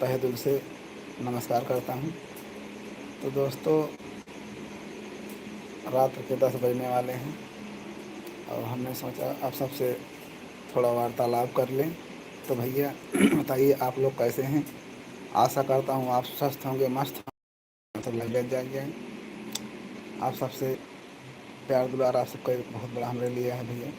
तहे दिल से नमस्कार करता हूँ। तो दोस्तों, रात के 10 बजने वाले हैं और हमने सोचा आप सबसे थोड़ा वार्तालाप कर लें। तो भैया बताइए, आप लोग कैसे हैं? आशा करता हूँ आप स्वस्थ होंगे, मस्त होंगे, तो लग जाएंगे। आप सबसे प्यार दुलार आप सबका एक बहुत बड़ा हमरे लिए है भैया।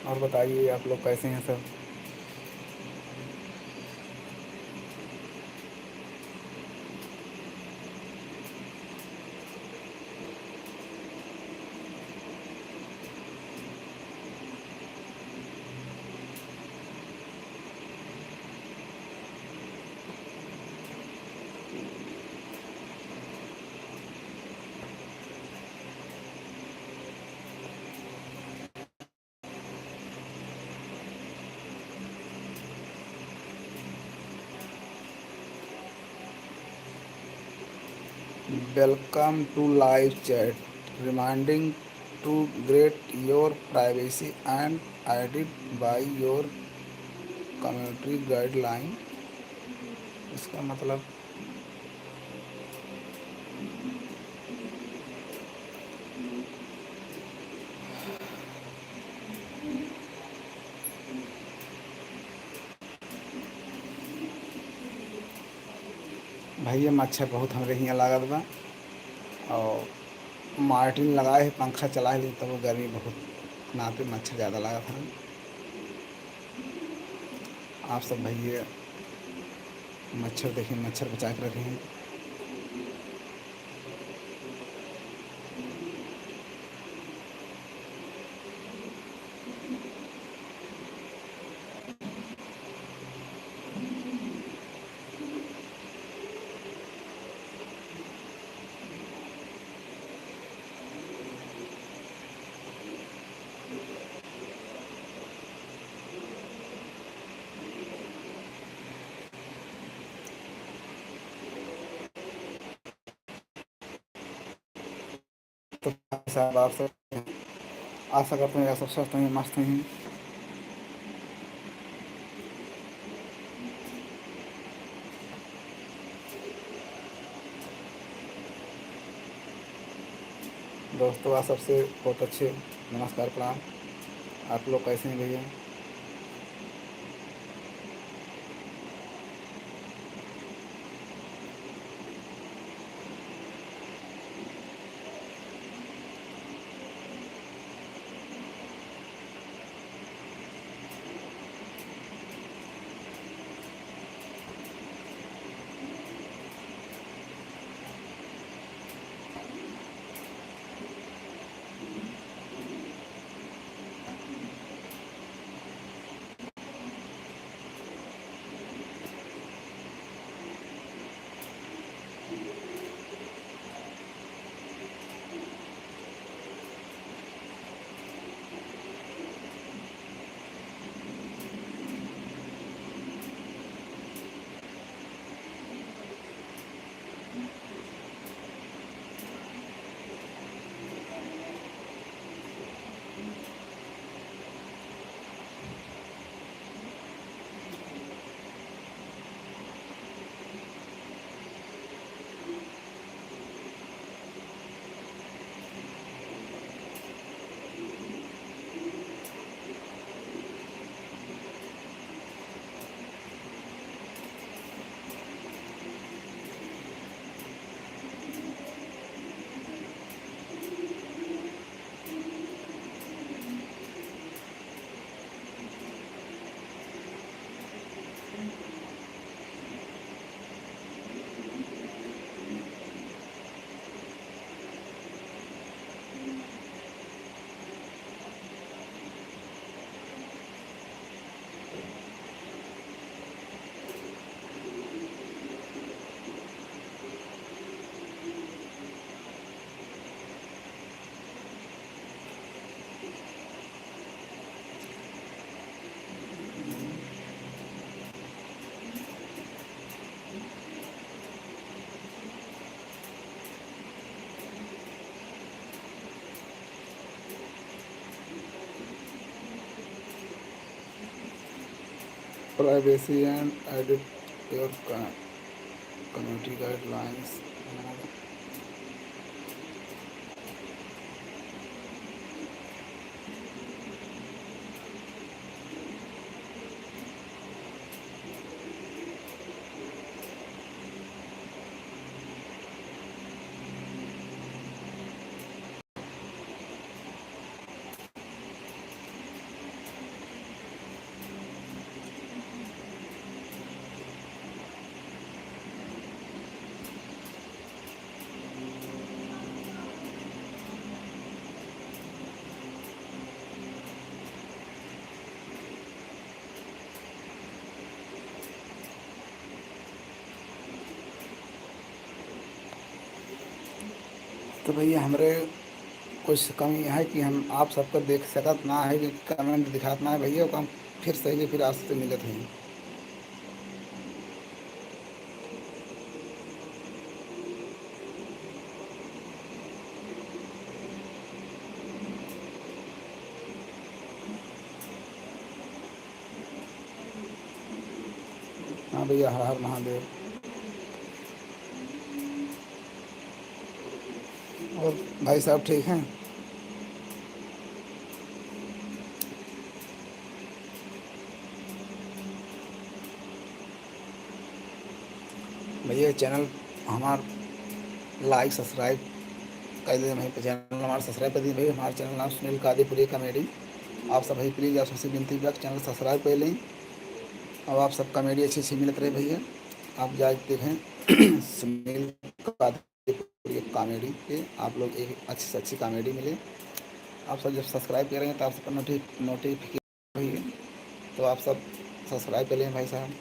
और बताइए आप लोग कैसे हैं सब? Welcome to live chat, reminding to great your privacy and aided by your community guideline। इसका मतलब भैया मच्छर बहुत हमरे हियाँ लागत बा और मार्टिन लगाए है, पंखा चलाए ली तब वो गर्मी बहुत नाते मच्छर ज़्यादा लागत है। आप सब भैया मच्छर देखिए, मच्छर बचा के रखें। तो साहब आप सब आशा करते हैं आप सब स्वस्थ हैं, मस्त हैं। दोस्तों, आप सबसे बहुत अच्छे नमस्कार प्रणाम। आप लोग कैसे हैं भैया? Privacy and edit your community guidelines. तो भैया हमरे कुछ कमी है कि हम आप सबको देख सकत ना है कि कमेंट दिखात ना है भैया, को हम फिर सही फिर आज से मिलत हैं। हाँ भैया, हर हर महादेव। और भाई साहब ठीक हैं? भैया चैनल हमार लाइक सब्सक्राइब कर दे भाई, चैनल हमारा सब्सक्राइब कर दिए भाई। हमारे चैनल नाम सुनील कादीपुरी कॉमेडी। आप सब भाई प्लीज़ आप सबसे विनती बा चैनल सब्सक्राइब कर लें। अब आप सब कॉमेडी अच्छी अच्छी मिलत रहे भैया। आप जाके देखें सुनील कादीपुरी कॉमेडी पे आप लोग एक अच्छी से अच्छी कॉमेडी मिले। आप सब जब सब्सक्राइब करेंगे तो आप सबका नोटिफिकेशन होगी, तो आप सब सब्सक्राइब कर लें भाई साहब।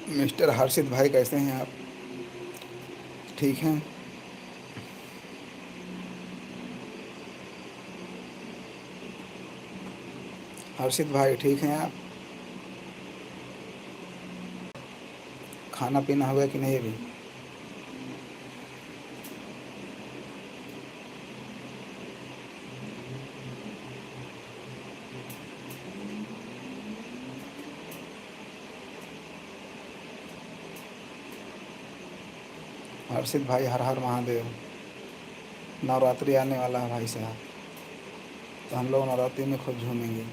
मिस्टर हर्षित भाई कैसे हैं आप? ठीक हैं? हर्षित भाई ठीक हैं आप? खाना पीना हो गया कि नहीं अभी? हर्षित भाई हर हर महादेव। नवरात्रि आने वाला है भाई साहब, तो हम लोग नवरात्रि में खूब झूमेंगे।